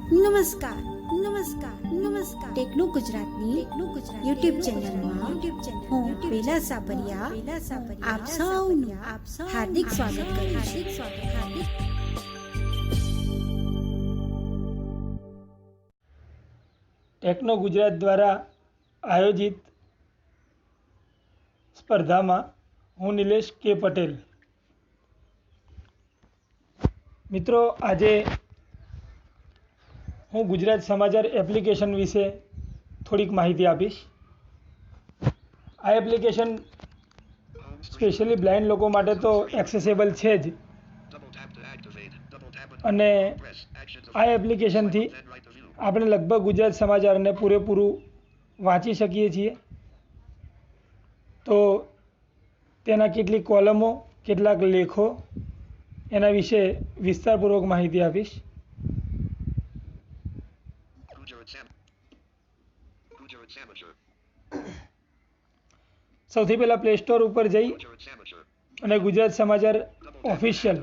નમસ્કાર નમસ્કાર નમસ્કાર ટેકનો ગુજરાતની યુટ્યુબ ચેનલમાં હું બેલા સાપરિયા આપ સૌનું હાર્દિક સ્વાગત કરું છું। ટેકનો ગુજરાત દ્વારા આયોજિત સ્પર્ધામાં હું નિલેશ કે પટેલ। મિત્રો, આજે હું ગુજરાત સમાચાર એપ્લિકેશન વિશે થોડીક માહિતી આપીશ। આ એપ્લિકેશન સ્પેશિયલી બ્લાઇન્ડ લોકો માટે તો એક્સેસેબલ છે જ, અને આ એપ્લિકેશનથી આપણે લગભગ ગુજરાત સમાચારને પૂરેપૂરું વાંચી શકીએ છીએ। તો તેના કેટલીક કોલમો, કેટલાક લેખો, એના વિશે વિસ્તારપૂર્વક માહિતી આપીશ। સૌથી પહેલાં પ્લે સ્ટોર ઉપર જઈ અને ગુજરાત સમાચાર ઓફિશિયલ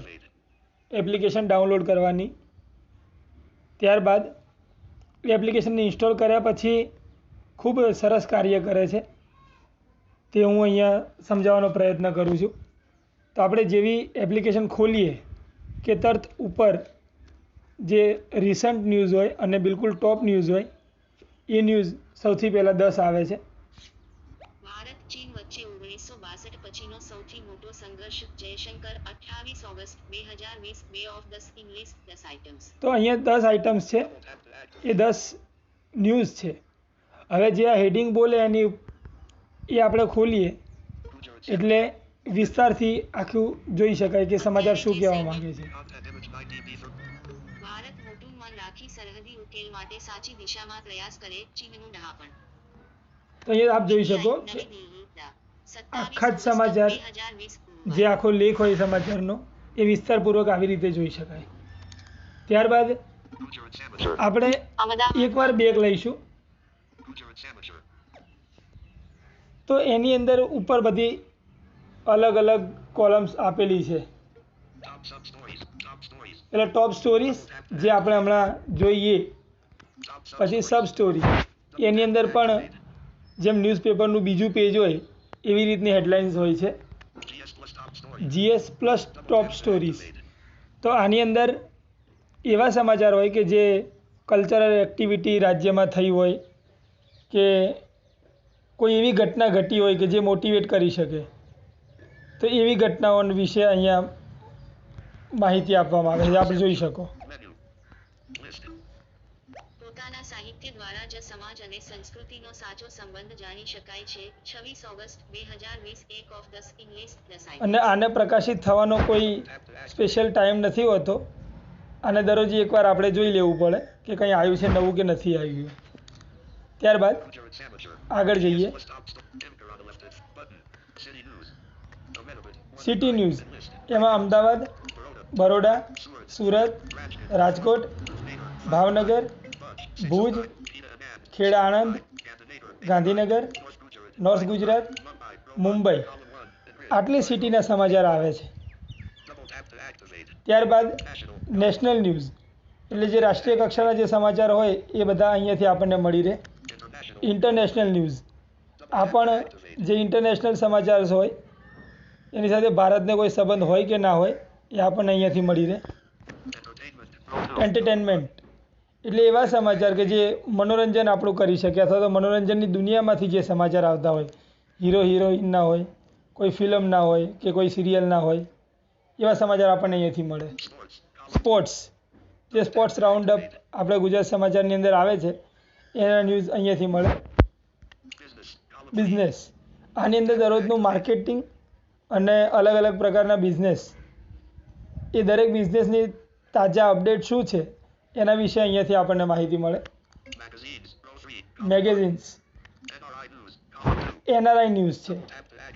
એપ્લિકેશન ડાઉનલોડ કરવાની। ત્યારબાદ એપ્લિકેશનને ઇન્સ્ટોલ કર્યા પછી ખૂબ સરસ કાર્ય કરે છે, તે હું અહીંયા સમજાવવાનો પ્રયત્ન કરું છું। તો આપણે જેવી એપ્લિકેશન ખોલીએ કે તરત ઉપર જે રિસન્ટ ન્યૂઝ હોય અને બિલકુલ ટોપ ન્યૂઝ હોય એ ન્યૂઝ સૌથી પહેલાં 10 આવે છે। ભારત ચીન વચ્ચે 1962 પછીનો સૌથી મોટો સંઘર્ષ, જયશંકર 28 ઓગસ્ટ 2020 બે ઓફ 10 ઇંગ્લિશ 10 આઇટમ્સ। તો અહીંયા 10 આઇટમ્સ છે, એ 10 ન્યૂઝ છે। હવે જે આ હેડિંગ બોલે એની એ આપણે ખોલીએ એટલે વિસ્તારથી આખું જોઈ શકાય કે સમાચાર શું કહેવા માંગે છે। ભારત મોટું મન રાખી સરહદી ઉકેલ માટે સાચી દિશામાં પ્રયાસ કરે, ચીનનું ડહાપણ। તો અહીંયા આપ જોઈ શકો કે આખા જ સમાચાર જે આખો લેખ હોય સમાચારનો એ વિસ્તારપૂર્વક આવી રીતે જોઈ શકાય। ત્યારબાદ આપણે એકવાર બેક લઈશું તો એની અંદર ઉપર બધી અલગ અલગ કોલમ્સ આપેલી છે। એટલે ટોપ સ્ટોરીઝ જે આપણે હમણાં જોઈએ, પછી સબ સ્ટોરી, એની અંદર પણ જેમ ન્યૂઝપેપરનું બીજું પેજ હોય એવી રીતની હેડલાઇન્સ હોય છે। GS પ્લસ ટોપ સ્ટોરીઝ, તો આની અંદર એવા સમાચાર હોય કે જે કલ્ચરલ એક્ટિવિટી રાજ્યમાં થઈ હોય કે કોઈ એવી ઘટના ઘટી હોય કે જે મોટિવેટ કરી શકે, તો એવી ઘટનાઓ વિશે અહીંયા માહિતી આપવામાં આવે છે, આપણે જોઈ શકો। પોતાના સાહિત્ય દ્વારા જ સમાજ અને સંસ્કૃતિનો સાચો સંબંધ જાણી શકાય છે। 26 ઓગસ્ટ 2020 એક ઓફ 10 ઇંગ્લિશ 10 આઇટમ્સ। અને આને પ્રકાશિત થવાનો કોઈ સ્પેશિયલ ટાઈમ નથી હોતો, આને દરરોજ એકવાર આપણે જોઈ લેવું પડે કે કંઈ આવ્યું છે નવું કે નથી આવ્યું। ત્યારબાદ આગળ જઈએ, સિટી ન્યૂઝ, એમાં અમદાવાદ, બરોડા, સુરત, રાજકોટ, ભાવનગર, ભુજ, ખેડા, આણંદ, ગાંધીનગર, નોર્થ ગુજરાત, મુંબઈ, આટલી સિટીના સમાચાર આવે છે। ત્યારબાદ નેશનલ ન્યૂઝ, એટલે જે રાષ્ટ્રીય કક્ષાના જે સમાચાર હોય એ બધા અહીંયાથી આપણને મળી રહે। ઇન્ટરનેશનલ ન્યૂઝ, આ પણ જે ઇન્ટરનેશનલ સમાચાર હોય એની સાથે ભારતને કોઈ સંબંધ હોય કે ના હોય એ આપણને અહીંયાથી મળી રહે। એન્ટરટેનમેન્ટ, એટલે એવા સમાચાર કે જે મનોરંજન આપણું કરી શકે અથવા તો મનોરંજનની દુનિયામાંથી જે સમાચાર આવતા હોય, હીરો હિરોઈનના હોય, કોઈ ફિલ્મના હોય કે કોઈ સિરિયલના હોય, એવા સમાચાર આપણને અહીંયાથી મળે। સ્પોર્ટ્સ, જે સ્પોર્ટ્સ રાઉન્ડ અપ આપણે ગુજરાત સમાચારની અંદર આવે છે એના ન્યૂઝ અહીંયાથી મળે। બિઝનેસ, આની અંદર દરરોજનું માર્કેટિંગ અને અલગ અલગ પ્રકારના બિઝનેસ, એ દરેક બિઝનેસની તાજા અપડેટ શું છે એના વિશે અહીંયાથી આપણને માહિતી મળે। મેગેઝિન્સ, NRI ન્યૂઝ છે,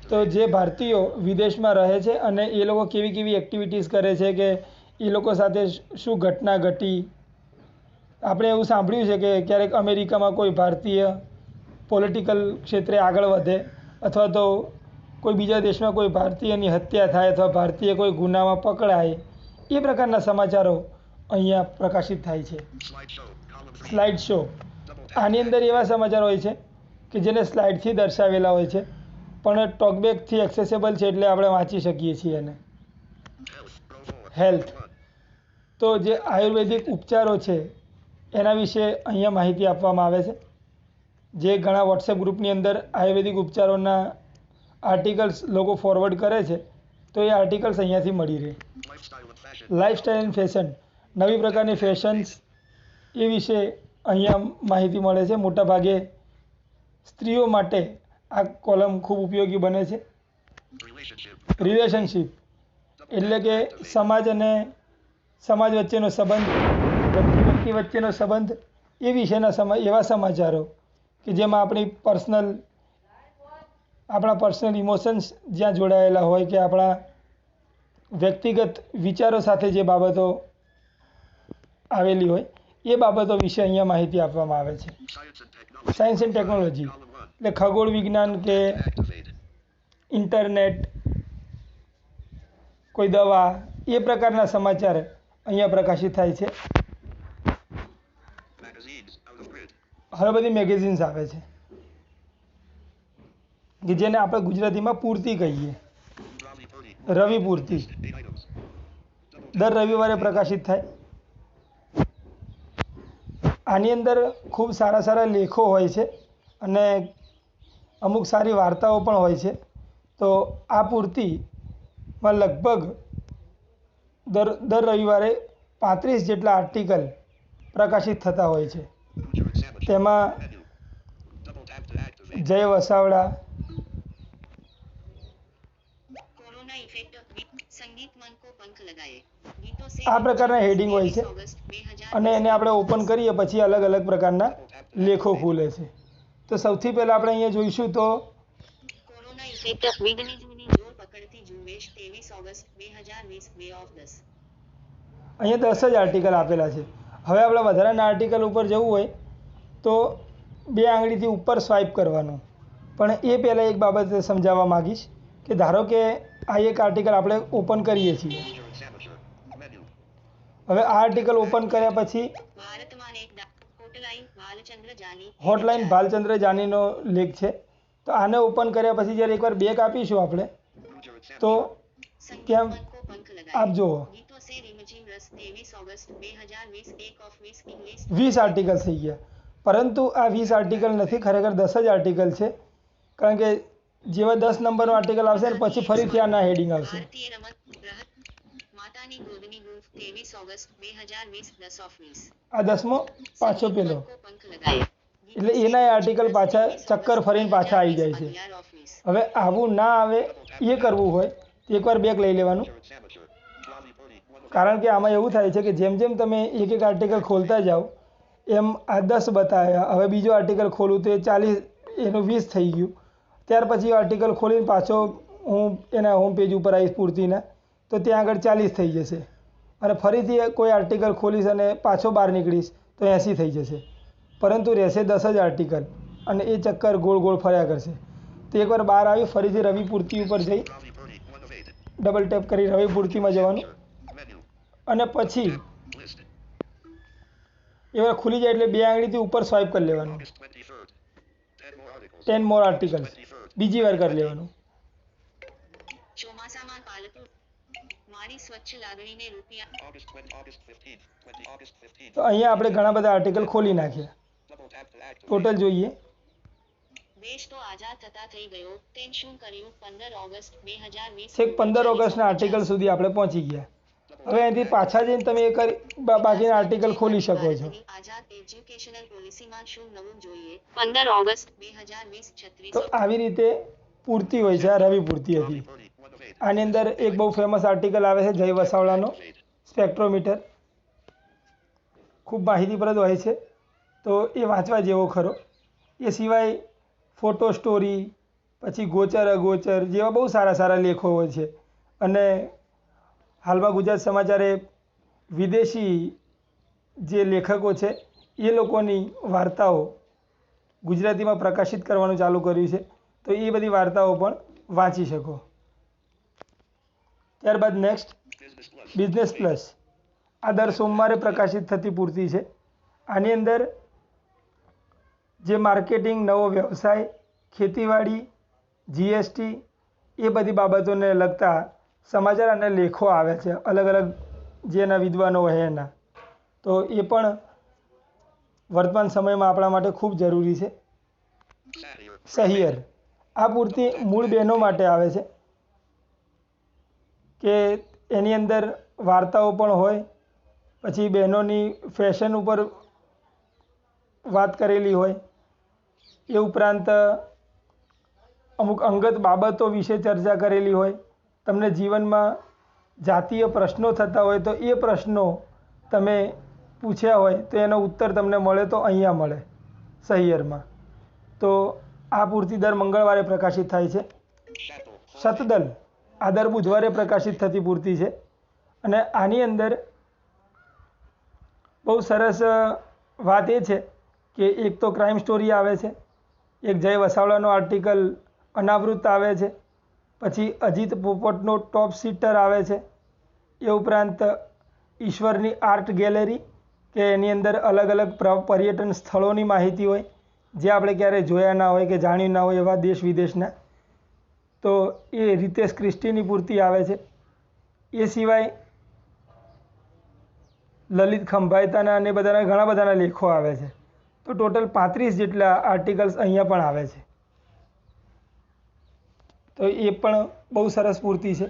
તો જે ભારતીયો વિદેશમાં રહે છે અને એ લોકો કેવી કેવી એક્ટિવિટીઝ કરે છે કે એ લોકો સાથે શું ઘટના ઘટી। આપણે એવું સાંભળ્યું છે કે ક્યારેક અમેરિકામાં કોઈ ભારતીય પોલિટિકલ ક્ષેત્રે આગળ વધે અથવા તો કોઈ બીજા દેશમાં કોઈ ભારતીયની હત્યા થાય અથવા ભારતીય કોઈ ગુનામાં પકડાય, એ પ્રકારના સમાચારો અહીંયા પ્રકાશિત થાય છે. સ્લાઇડ શો, આની અંદર એવા સમાચાર હોય છે કે જેને સ્લાઇડથી દર્શાવેલા હોય છે, પણ ટોકબેકથી એક્સેસેબલ છે એટલે આપણે વાંચી શકીએ છીએ એને. હેલ્થ, તો જે આયુર્વેદિક ઉપચારો છે એના વિશે અહીંયા માહિતી આપવામાં આવે છે. જે ઘણા વોટ્સએપ ગ્રુપની અંદર આયુર્વેદિક ઉપચારોના આર્ટિકલ્સ લોકો ફોરવર્ડ કરે છે, તો એ આર્ટિકલ્સ અહીંયાથી મળી રહે. લાઇફસ્ટાઇલ એન્ડ ફેશન, નવી પ્રકારની ફેશન્સ એ વિશે અહીંયા માહિતી મળે છે. મોટાભાગે સ્ત્રીઓ માટે આ કોલમ ખૂબ ઉપયોગી બને છે. રિલેશનશિપ, એટલે કે સમાજ અને સમાજ વચ્ચેનો સંબંધ, વ્યક્તિ વચ્ચેનો સંબંધ, એ વિશેના એવા સમાચારો કે જેમાં આપણા પર્સનલ ઇમોશન્સ જ્યાં જોડાયેલા હોય કે આપણા વ્યક્તિગત વિચારો સાથે જે બાબતો આવેલી હોય એ બાબતો વિશે અહીંયા માહિતી આપવામાં આવે છે. સાયન્સ એન્ડ ટેકનોલોજી, એટલે ખગોળ વિજ્ઞાન કે ઇન્ટરનેટ, કોઈ દવા, એ પ્રકારના સમાચાર અહીંયા પ્રકાશિત થાય છે. હવે બધી મેગેઝિન્સ આવે છે કે જેને આપણે ગુજરાતીમાં પૂર્તિ કહીએ. રવિ પૂર્તિ દર રવિવારે પ્રકાશિત થાય. આની અંદર ખૂબ સારા સારા લેખો હોય છે અને અમુક સારી વાર્તાઓ પણ હોય છે. તો આ પૂર્તિમાં લગભગ દર રવિવારે 35 જેટલા આર્ટિકલ પ્રકાશિત થતા હોય છે. તેમાં જય વસાવડા, कोरोना इफेक्ट, संगीत मन को पंख लगाए, गीतों से આ પ્રકારના હેડિંગ હોય છે અને એને આપણે ઓપન કરીએ પછી અલગ અલગ પ્રકારના લેખો ખુલે છે. તો સૌથી પહેલાં આપણે અહીંયા જોઈશું તો કોરોના ઇફેક્ટ, વિઘ્નિઝમની જોર પકડતી ઝુંબેશ 23 ઓગસ્ટ 2020 બે ઓફ 10. અહીંયા 10 જ આર્ટિકલ આપેલા છે. હવે આપણે વધારાના આર્ટિકલ ઉપર જવું હોય તો 2 આંગળીથી ઉપર સ્વાઇપ કરવાનું. પણ એ પહેલાં એક બાબત સમજાવવા માગીશ કે ધારો કે આ એક આર્ટિકલ આપણે ઓપન કરીએ છીએ. હવે આ આર્ટિકલ ઓપન કર્યા પછી ભારતમાં એક હોટલાઇન ભાલચંદ્ર જાની હોટલાઇન ભાલચંદ્ર જાનીનો લેખ છે. તો આને ઓપન કર્યા પછી જ્યારે એકવાર બેક આપીશું આપણે તો ત્યાં मन को पंख लगाए, આપ જુઓ गीतों से रिमझिम रस 23 ઓગસ્ટ 2020 એક ઓફ 20 ઇંગ્લિશ 20 આર્ટિકલ થઈ ગયા. પરંતુ આ 20 આર્ટિકલ નથી, ખરેખર 10 જ આર્ટિકલ છે. કારણ કે જેવા 10 નંબરનો આર્ટિકલ આવશે ને પછી ફરીથી આના હેડિંગ આવશે. ભારતીય રમત માતાની ગોદની ગુંફ 23 ઓગસ્ટ 2020 10 ઓફ 20. આ 10મો પાછો પેલો, मन को पंख लगाए, એટલે એના આર્ટિકલ પાછા ચક્કર ફરીને પાછા આવી જાય છે. 11 ઓફ 20. હવે આવું ના આવે એ કરવું હોય તો એકવાર બેક લઈ લેવાનું. કારણ કે આમાં એવું થાય છે કે જેમ જેમ તમે એક એક આર્ટિકલ ખોલતા જાઓ એમ આ 10 બતાવ્યા, હવે બીજો આર્ટિકલ ખોલું તો એ 40, એનું 20 થઈ ગયું. ત્યાર પછી આર્ટિકલ ખોલીને પાછો હું એના હોમ પેજ ઉપર આવીશ પૂર્તિના તો ત્યાં આગળ 40 થઈ જશે. અને ફરીથી કોઈ આર્ટિકલ ખોલીશ અને પાછો બહાર નીકળીશ તો 80 થઈ જશે. પરંતુ રહેશે 10 જ આર્ટિકલ અને એ ચક્કર ગોળ ગોળ ફર્યા કરશે. તો એકવાર બહાર આવી ફરીથી રવિ પૂર્તિ ઉપર જઈ ડબલ ટેપ કરી રવિ પૂર્તિમાં જવાનું અને પછી એકવાર ખુલી જાય એટલે 2 આંગળીથી ઉપર સ્વાઇપ કરી લેવાનું. 10 મોર આર્ટિકલ્સ બીજી વાર કરી લેવાનું. ચોમાસામાં પાલતુ મારી સ્વચ્છ લાગણીને રૂપિયા તો અહીંયા આપણે ઘણા બધા આર્ટિકલ ખોલી નાખ્યા. ટોટલ જોઈએ દેશ તો આઝાદ થતા થઈ ગયો, તેમ શું કર્યું? 15 ઓગસ્ટ 2020 છેક 15 ઓગસ્ટના આર્ટિકલ સુધી આપણે પહોંચી ગયા. હવે અહીંથી પાછા જઈને તમે એક બાકીના આર્ટિકલ ખોલી શકો છો. આઝાદ એજ્યુકેશનલ પોલિસીમાં શું નવું જોઈએ? 15 ઓગસ્ટ 2020 તો 36. આવી રીતે પૂર્તિ હોય છે. આ રવિ પૂર્તિ હતી. આની અંદર એક બહુ ફેમસ આર્ટિકલ આવે છે જય વસાવડાનો સ્પેક્ટ્રોમીટર. ખૂબ માહિતીપ્રદ હોય છે તો એ વાંચવા જેવો ખરો. એ સિવાય ફોટો સ્ટોરી, પછી ગોચર અગોચર જેવા બહુ સારા સારા લેખો હોય છે. અને હાલમાં ગુજરાત સમાચારે વિદેશી જે લેખકો છે એ લોકોની વાર્તાઓ ગુજરાતીમાં પ્રકાશિત કરવાનું ચાલુ કર્યું છે. તો એ બધી વાર્તાઓ પણ વાંચી શકો. ત્યારબાદ નેક્સ્ટ બિઝનેસ પ્લસ. આ દર સોમવારે પ્રકાશિત થતી પૂર્તિ છે. આની અંદર જે માર્કેટિંગ, નવો વ્યવસાય, ખેતીવાડી, જીએસટી એ બધી બાબતોને લગતા સમાચાર અને લેખો આવે છે, અલગ અલગ જેના વિદ્વાનો હોય એના. તો એ પણ વર્તમાન સમયમાં આપણા માટે ખૂબ જરૂરી છે. સહિયર આ પૂર્તિ મૂળ બહેનો માટે આવે છે કે એની અંદર વાર્તાઓ પણ હોય, પછી બહેનોની ફેશન ઉપર વાત કરેલી હોય, એ ઉપરાંત અમુક અંગત બાબતો વિશે ચર્ચા કરેલી હોય. તમને જીવનમાં જાતીય પ્રશ્નો થતા હોય તો એ પ્રશ્નો તમે પૂછ્યા હોય તો એનો ઉત્તર તમને મળે તો અહીંયા મળે સહિયરમાં. તો આ પૂર્તિ દર મંગળવારે પ્રકાશિત થાય છે. શતદલ આ દર બુધવારે પ્રકાશિત થતી પૂર્તિ છે અને આની અંદર બહુ સરસ વાત એ છે કે એક તો ક્રાઇમ સ્ટોરી આવે છે, એક જય વસાવડાનો આર્ટિકલ અનાવૃત આવે છે, પછી અજીત પોપટનો ટોપ સીટર આવે છે, એ ઉપરાંત ઈશ્વરની આર્ટ ગેલેરી કે એની અંદર અલગ અલગ પર્યટન સ્થળોની માહિતી હોય જે આપણે ક્યારેય જોયા ના હોય કે જાણ્યું ના હોય એવા દેશ વિદેશના. તો એ રીતેશ ક્રિસ્ટીની પૂર્તિ આવે છે. એ સિવાય લલિત ખંભાયતાના અને બધાના ઘણા બધાના લેખો આવે છે. તો ટોટલ 35 જેટલા આર્ટિકલ્સ અહીંયા પણ આવે છે. તો એ પણ બહુ સરસ પૂર્તિ છે.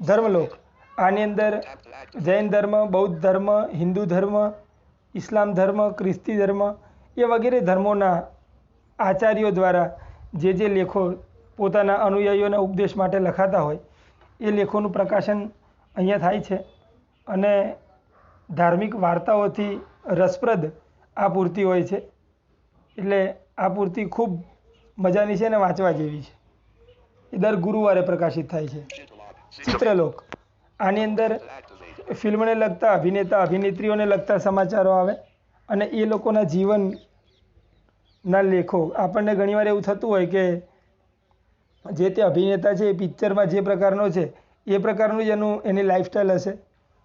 ધર્મલોક આની અંદર જૈન ધર્મ, બૌદ્ધ ધર્મ, હિન્દુ ધર્મ, ઇસ્લામ ધર્મ, ખ્રિસ્તી ધર્મ એ વગેરે ધર્મોના આચાર્યો દ્વારા જે લેખો પોતાના અનુયાયીઓના ઉપદેશ માટે લખાતા હોય એ લેખોનું પ્રકાશન અહીંયા થાય છે અને ધાર્મિક વાર્તાઓથી રસપ્રદ આ પૂર્તિ હોય છે. એટલે આ પૂર્તિ ખૂબ મજાની છે અને વાંચવા જેવી છે. એ દર ગુરુવારે પ્રકાશિત થાય છે. ચિત્રલોક આની અંદર ફિલ્મને લગતા અભિનેતા અભિનેત્રીઓને લગતા સમાચારો આવે અને એ લોકોના જીવનના લેખો. આપણને ઘણીવાર એવું થતું હોય કે જે તે અભિનેતા છે એ પિક્ચરમાં જે પ્રકારનો છે એ પ્રકારનું જ એની લાઈફસ્ટાઈલ હશે,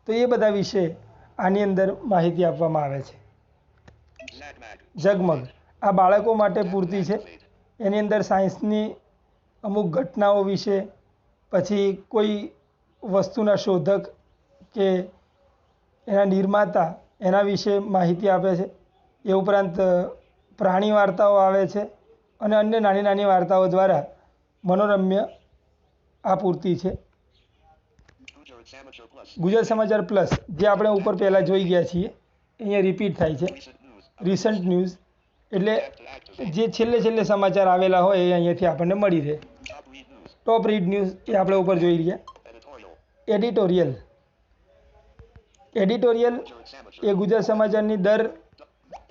તો એ બધા વિશે આની અંદર માહિતી આપવામાં આવે છે. ઝગમગ આ બાળકો માટે પૂર્તિ છે. એની અંદર સાયન્સની અમુક ઘટનાઓ વિશે, પછી કોઈ વસ્તુના શોધક કે એના નિર્માતા એના વિશે માહિતી આપે છે. એ ઉપરાંત પ્રાણી વાર્તાઓ આવે છે અને અન્ય નાની નાની વાર્તાઓ દ્વારા મનોરમ્ય આ પૂર્તિ છે. ગુજરાત સમાચાર પ્લસ જે આપણે ઉપર પહેલાં જોઈ ગયા છીએ અહીંયા રિપીટ થાય છે. રિસન્ટ ન્યૂઝ એટલે જે છેલ્લે સમાચાર આવેલા હોય એ અહીંયાથી આપણને મળી રહે. ટોપ રીડ ન્યૂઝ એ આપણે ઉપર જોઈ રહ્યા. એડિટોરિયલ એ ગુજરાત સમાચારની દર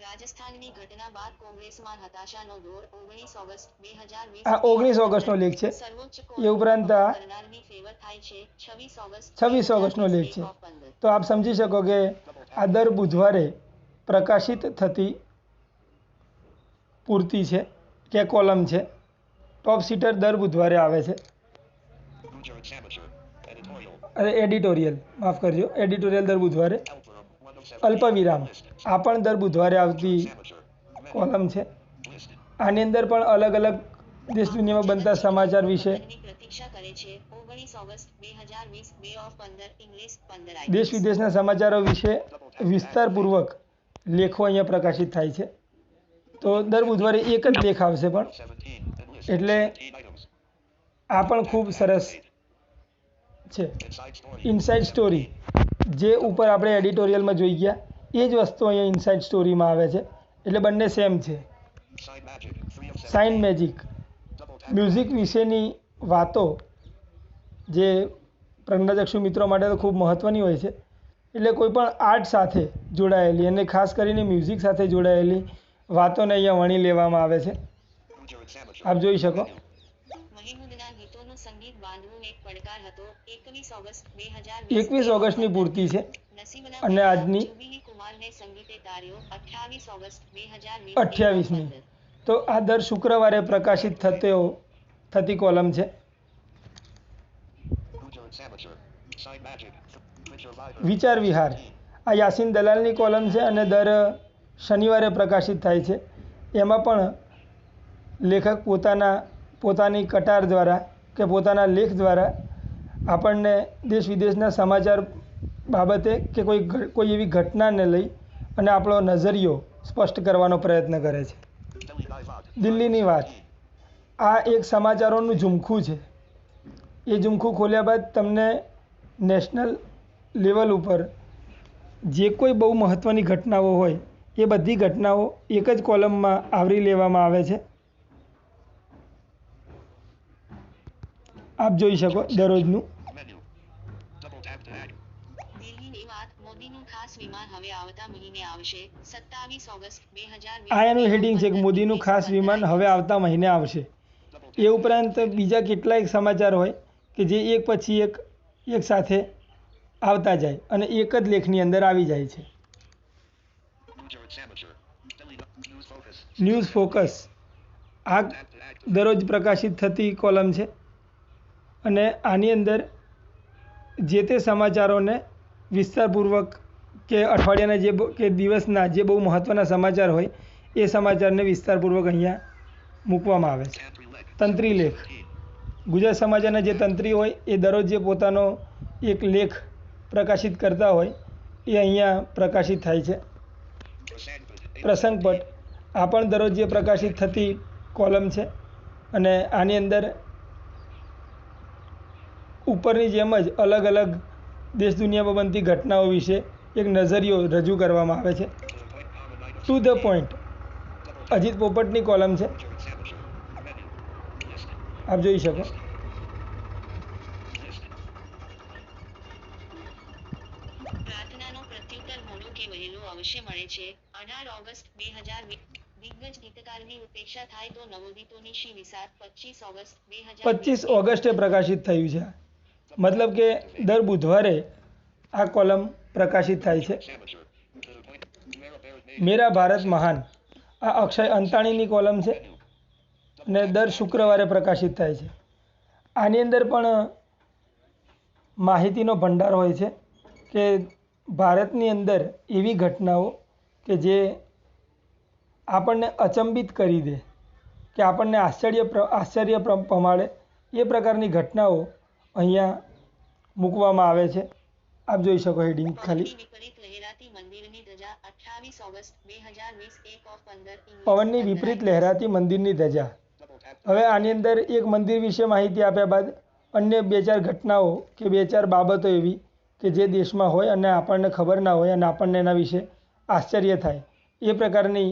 રાજસ્થાનની ઘટના બાદ કોંગ્રેસમાં હતાશાનો દોર 19 ઓગસ્ટ 2020 આ 19 ઓગસ્ટનો લેખ છે. એ ઉપરાંત આ 26 ઓગસ્ટનો લેખ છે. તો આપ સમજી શકો કે આ દર બુધવારે પ્રકાશિત થતી પૂર્તિ છે કે કોલમ છે. ટોપ સીટર દર બુધવારે આવે છે. એડિટોરિયલ માફ કરજો, એડિટોરિયલ દર બુધવારે. અલ્પવિરામ આ પણ દર બુધવારે આવતી કોલમ છે. આની અંદર પણ અલગ અલગ દેશ દુનિયામાં બનતા સમાચાર વિશે, દેશ વિદેશના સમાચારો વિશે વિસ્તારપૂર્વક લેખો અહીંયા પ્રકાશિત થાય છે. તો દર બુધવારે એક જ લેખ આવશે પણ, એટલે આ પણ ખૂબ સરસ છે. ઇનસાઇડ સ્ટોરી જે ઉપર આપણે એડિટોરિયલમાં જોઈ ગયા એ જ વસ્તુ અહીંયા ઇનસાઇડ સ્ટોરીમાં આવે છે, એટલે બંને સેમ છે. સાઇન મેજિક મ્યુઝિક વિશેની વાતો જે પ્રજ્ઞાચક્ષુ મિત્રો માટે તો ખૂબ મહત્ત્વની હોય છે. એટલે કોઈ પણ આર્ટ સાથે જોડાયેલી અને ખાસ કરીને મ્યુઝિક સાથે જોડાયેલી વાતોને અહીંયા વણી લેવામાં આવે છે. આપ જોઈ શકો. મહિમુદના ગીતોનું સંગીત બાંધવું એક પડકાર હતો. 21 ઓગસ્ટ 21 ઓગસ્ટની પૂર્તિ છે અને આજની કુમારને સંગીતે તાર્યો 28 ઓગસ્ટ 28મી. તો આ દર શુક્રવારે પ્રકાશિત થતી કોલમ છે. વિચાર વિહાર આ યાસીન દલાલની કોલમ છે અને દર શનિવારે પ્રકાશિત થાય છે. એમાં પણ લેખક પોતાની કટાર દ્વારા કે પોતાના લેખ દ્વારા આપણને દેશ વિદેશના સમાચાર બાબતે કે કોઈ એવી ઘટનાને લઈ અને આપણો નજરિયો સ્પષ્ટ કરવાનો પ્રયત્ન કરે છે. દિલ્હીની વાત, આ એક સમાચારોનું ઝુમખું છે. એ ઝુમખું ખોલ્યા બાદ તમને નેશનલ લેવલ ઉપર જે કોઈ બહુ મહત્ત્વની ઘટનાઓ હોય એ બધી ઘટનાઓ એક જ કોલમમાં આવરી લેવામાં આવે છે. આપ જોઈ શકો દરરોજનું. દિલ્હીની વાત, મોદીનું ખાસ વિમાન હવે આવતા મહિને આવશે. 27 ઓગસ્ટ 2020. આ એનું હેડિંગ છે કે મોદીનું ખાસ વિમાન હવે આવતા મહિને આવશે. એ ઉપરાંત બીજા કેટલાય સમાચાર હોય કે જે એક પછી એક સાથે આવતા જાય અને એક જ લેખની અંદર આવી જાય છે. ન્યૂઝ ફોકસ આ દરરોજ પ્રકાશિત થતી કોલમ છે અને આની અંદર જે તે સમાચારોને વિસ્તારપૂર્વક કે અઠવાડિયાના કે દિવસના જે બહુ મહત્ત્વના સમાચાર હોય એ સમાચારને વિસ્તારપૂર્વક અહીંયા મૂકવામાં આવે છે. તંત્રી લેખ, ગુજરાત સમાચારના જે તંત્રી હોય એ દરરોજ જે પોતાનો એક લેખ પ્રકાશિત કરતા હોય એ અહીંયા પ્રકાશિત થાય છે. પ્રસંગપટ આ પણ દરરોજ જે પ્રકાશિત થતી કોલમ છે અને આની અંદર ઉપરની જેમ જ અલગ અલગ દેશ દુનિયામાં બનતી ઘટનાઓ વિશે એક નજરિયો રજૂ કરવામાં આવે છે. ટુ ધ પોઈન્ટ અજીત પોપટની કોલમ છે, આપ જોઈ શકો. પ્રાર્થનાનો પ્રત્યુત્તર મોડો કે વહેલો અવશ્ય મળે છે. 18 ઓગસ્ટ 2020. દિગ્ગજ હિતકારની ઉપેક્ષા થાય તો નવોદિતોની શી વિસાર. 25 ઓગસ્ટ 25 ઓગસ્ટે પ્રકાશિત થયું છે. મતલબ કે દર બુધવારે આ કોલમ પ્રકાશિત થાય છે. મેરા ભારત મહાન આ અક્ષય અંતાણીની કોલમ છે અને દર શુક્રવારે પ્રકાશિત થાય છે. આની અંદર પણ માહિતીનો ભંડાર હોય છે કે ભારતની અંદર એવી ઘટનાઓ કે જે આપણને અચંબિત કરી દે કે આપણને આશ્ચર્ય પમાડે એ પ્રકારની ઘટનાઓ અહીંયા મૂકવામાં આવે છે. આપ જોઈ શકો હેડિંગ ખાલી. પવનની વિપરીત લહેરાતી મંદિરની ધજા. હવે આની અંદર એક મંદિર વિશે માહિતી આપ્યા બાદ અન્ય 2-4 ઘટનાઓ કે 2-4 બાબતો એવી કે જે દેશમાં હોય અને આપણને ખબર ના હોય અને આપણને એના વિશે આશ્ચર્ય થાય એ પ્રકારની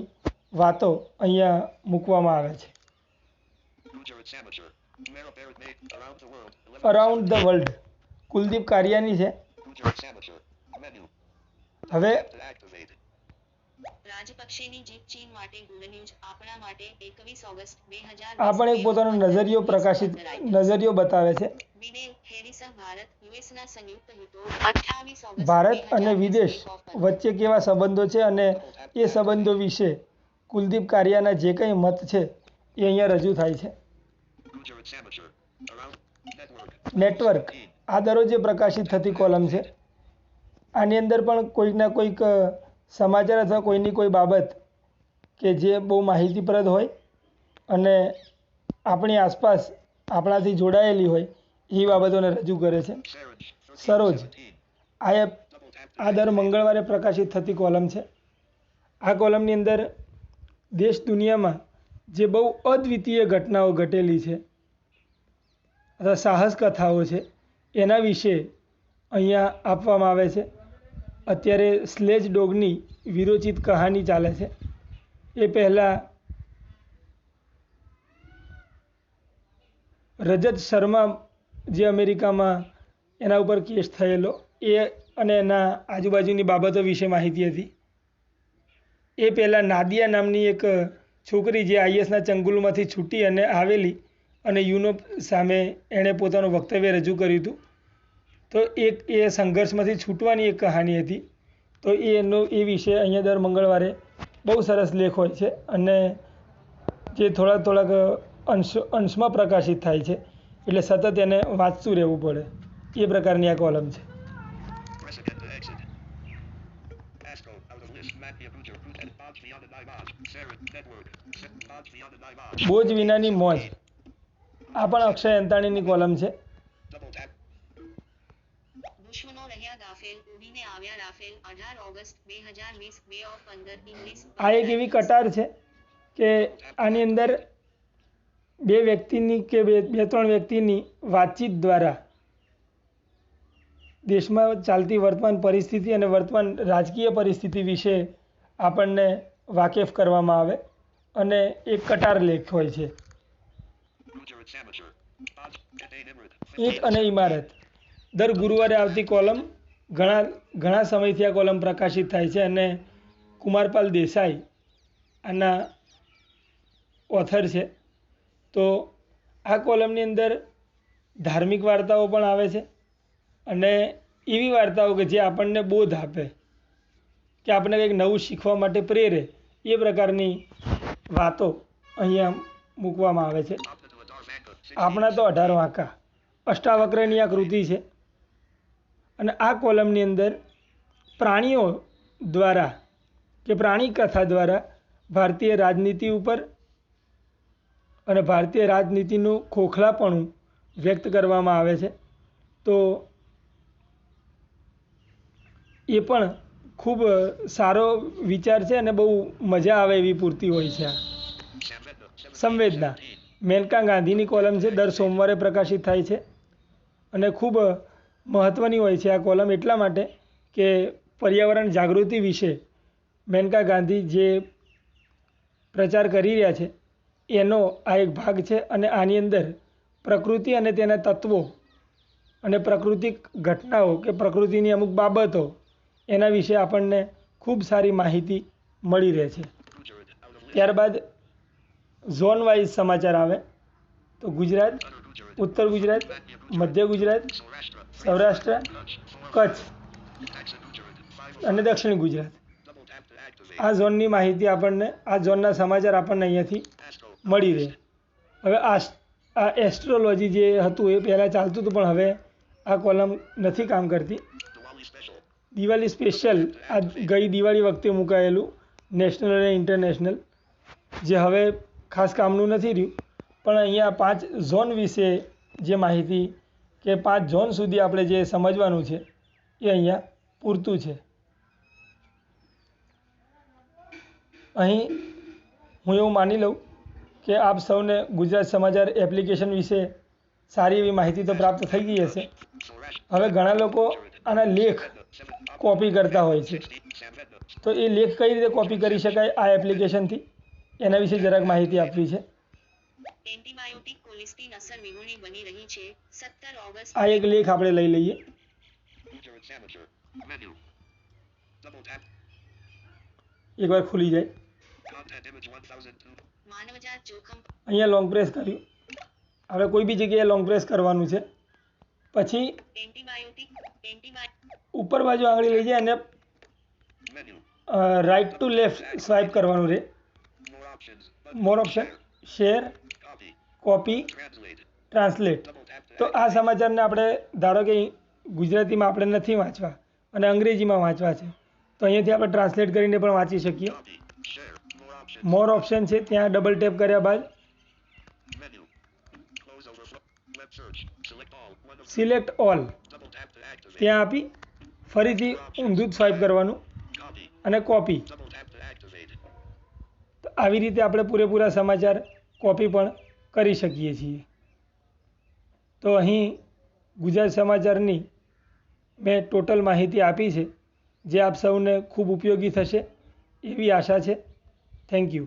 વાતો અહીંયા મૂકવામાં આવે છે. અરાઉન્ડ ધ વર્લ્ડ કુલદીપ કારિયાની છે. હવે રાજપક્ષેની જીત ચીન માટે ગુડ ન્યૂઝ. આપણા માટે 21 ઓગસ્ટ 2020. આ પણ એક પોતાનો નજરિયો બતાવે છે. વિદેશ હેરિસન ભારત યુએસના સંયુક્ત હિતો. 28 ઓગસ્ટ ભારત અને વિદેશ વચ્ચે કેવા સંબંધો છે અને એ સંબંધો વિશે કુલદીપ કારિયાના જે કંઈ મત છે એ અહીંયા રજૂ થાય છે. નેટવર્ક આ દરરોજે પ્રકાશિત થતી કોલમ છે. આની અંદર પણ કોઈકના કોઈક સમાચાર અથવા કોઈની કોઈ બાબત કે જે બહુ માહિતીપ્રદ હોય અને આપણી આસપાસ આપણાથી જોડાયેલી હોય એ બાબતોને રજૂ કરે છે. સરોજ આ દર મંગળવારે પ્રકાશિત થતી કોલમ છે. આ કોલમની અંદર દેશ દુનિયામાં જે બહુ અદ્વિતીય ઘટનાઓ ઘટેલી છે અથવા સાહસ કથાઓ છે એના વિશે અહીંયા આપવામાં આવે છે. અત્યારે સ્લેજ ડોગની વિરોચિત કહાની ચાલે છે. એ પહેલાં રજત શર્મા જે અમેરિકામાં એના ઉપર કેસ થયેલો એ અને એના આજુબાજુની બાબતો વિશે માહિતી હતી. એ પહેલાં નાદિયા નામની એક છોકરી જે આઈએસના ચંગુલમાંથી છૂટી અને આવેલી અને યુનોપ સામે એણે પોતાનું વક્તવ્ય રજૂ કર્યું હતું. તો એ સંઘર્ષમાંથી છૂટવાની એક કહાની હતી. તો એ વિશે અહીંયા દર મંગળવારે બહુ સરસ લેખ હોય છે અને જે થોડાક અંશમાં પ્રકાશિત થાય છે એટલે સતત એને વાંચતું રહેવું પડે એ પ્રકારની આ કોલમ છે. બોજ વિનાની મોજ, આ પણ અક્ષય અંતાણીની કોલમ છે. દુશ્મનો રહ્યા ગાફેલ, ઉડીને આવ્યા રાફેલ. 18 ઓગસ્ટ 2020 બે ઓફ 15 ઇંગ્લિશ. આ એક એવી કટાર છે કે આની અંદર બે વ્યક્તિની કે બે ત્રણ વ્યક્તિની વાતચીત દ્વારા દેશમાં ચાલતી વર્તમાન પરિસ્થિતિ અને વર્તમાન રાજકીય પરિસ્થિતિ વિશે આપણને વાકેફ કરવામાં આવે અને એક કટાર લેખ હોય છે. એક અને ઇમારત દર ગુરુવારે આવતી કોલમ ઘણા સમયથી આ કોલમ પ્રકાશિત થાય છે અને કુમારપાલ દેસાઈ આના ઓથર છે. તો આ કોલમની અંદર ધાર્મિક વાર્તાઓ પણ આવે છે અને એવી વાર્તાઓ કે જે આપણને બોધ આપે કે આપણને કંઈક નવું શીખવા માટે પ્રેરે એ પ્રકારની વાતો અહીંયા મૂકવામાં આવે છે. આપણા તો 18 વાંકા અષ્ટાવક્રની આ કૃતિ છે અને આ કોલમની અંદર પ્રાણીઓ દ્વારા કે પ્રાણી કથા દ્વારા ભારતીય રાજનીતિ ઉપર અને ભારતીય રાજનીતિનું ખોખલાપણું વ્યક્ત કરવામાં આવે છે. તો એ પણ ખૂબ સારો વિચાર છે અને બહુ મજા આવે એવી પૂર્તિ હોય છે. આ સંવેદના મેનકા ગાંધીની કોલમ છે, દર સોમવારે પ્રકાશિત થાય છે અને ખૂબ મહત્ત્વની હોય છે આ કોલમ એટલા માટે કે પર્યાવરણ જાગૃતિ વિશે મેનકા ગાંધી જે પ્રચાર કરી રહ્યા છે એનો આ એક ભાગ છે અને આની અંદર પ્રકૃતિ અને તેના તત્વો અને પ્રાકૃતિક ઘટનાઓ કે પ્રકૃતિની અમુક બાબતો એના વિશે આપણને ખૂબ સારી માહિતી મળી રહે છે. ત્યારબાદ ઝોન વાઇઝ સમાચાર આવે તો ગુજરાત, ઉત્તર ગુજરાત, મધ્ય ગુજરાત, સૌરાષ્ટ્ર, કચ્છ અને દક્ષિણ ગુજરાત, આ ઝોનની માહિતી આપણને, આ ઝોનના સમાચાર આપણને અહીંયાથી મળી રહે. હવે આ એસ્ટ્રોલોજી જે હતું એ પહેલાં ચાલતું હતું પણ હવે આ કોલમ નથી કામ કરતી. દિવાળી સ્પેશિયલ આ ગઈ દિવાળી વખતે મુકાયેલું નેશનલ અને ઇન્ટરનેશનલ જે હવે ખાસ કામનું નથી રહ્યું પણ અહીંયા 5 ઝોન વિશે જે માહિતી કે 5 ઝોન સુધી આપણે જે સમજવાનું છે એ અહીંયા પૂરતું છે. અહીં હું એવું માની લઉં કે આપ સૌને ગુજરાત સમાચાર એપ્લિકેશન વિશે સારી એવી માહિતી તો પ્રાપ્ત થઈ ગઈ હશે. હવે ઘણા લોકો આના લેખ કોપી કરતા હોય છે તો એ લેખ કઈ રીતે કોપી કરી શકાય આ એપ્લિકેશનથી એના વિશે જરાક માહિતી આપવી છે. એન્ટીબાયોટિક કોલિસ્ટિન અસર વિગુણી બની રહી છે. 17 ઓગસ્ટ આ એક લેખ આપણે લઈ લઈએ. એકવાર ખુલી જાય. માનવજાત જોખમ અહીંયા લોંગ પ્રેસ કર્યું. હવે કોઈ બી જગ્યાએ લોંગ પ્રેસ કરવાનું છે. પછી એન્ટીબાયોટિક ઉપર બાજુ આંગળી લઈ જાય અને રાઇટ ટુ લેફ્ટ સ્વાઇપ કરવાનું રહે. મોર ઓપ્શન, શેર, કોપી, ટ્રાન્સલેટ. તો આ સમાચારને આપણે ધારો કે ગુજરાતીમાં આપણે નથી વાંચવા અને અંગ્રેજીમાં વાંચવા છે તો અહીંયાથી આપણે ટ્રાન્સલેટ કરીને પણ વાંચી શકીએ. મોર ઓપ્શન છે ત્યાં ડબલ ટેપ કર્યા બાદ સિલેક્ટ ઓલ ત્યાં આપી ફરીથી ઊંધું સ્વાઇપ કરવાનું અને કોપી. તો આવી રીતે આપણે પૂરેપૂરા સમાચાર કોપી પણ કરી શકીએ છીએ. તો અહીં ગુજરાત સમાચારની મેં ટોટલ માહિતી આપી છે જે આપ સૌને ખૂબ ઉપયોગી થશે એવી આશા છે. Thank you.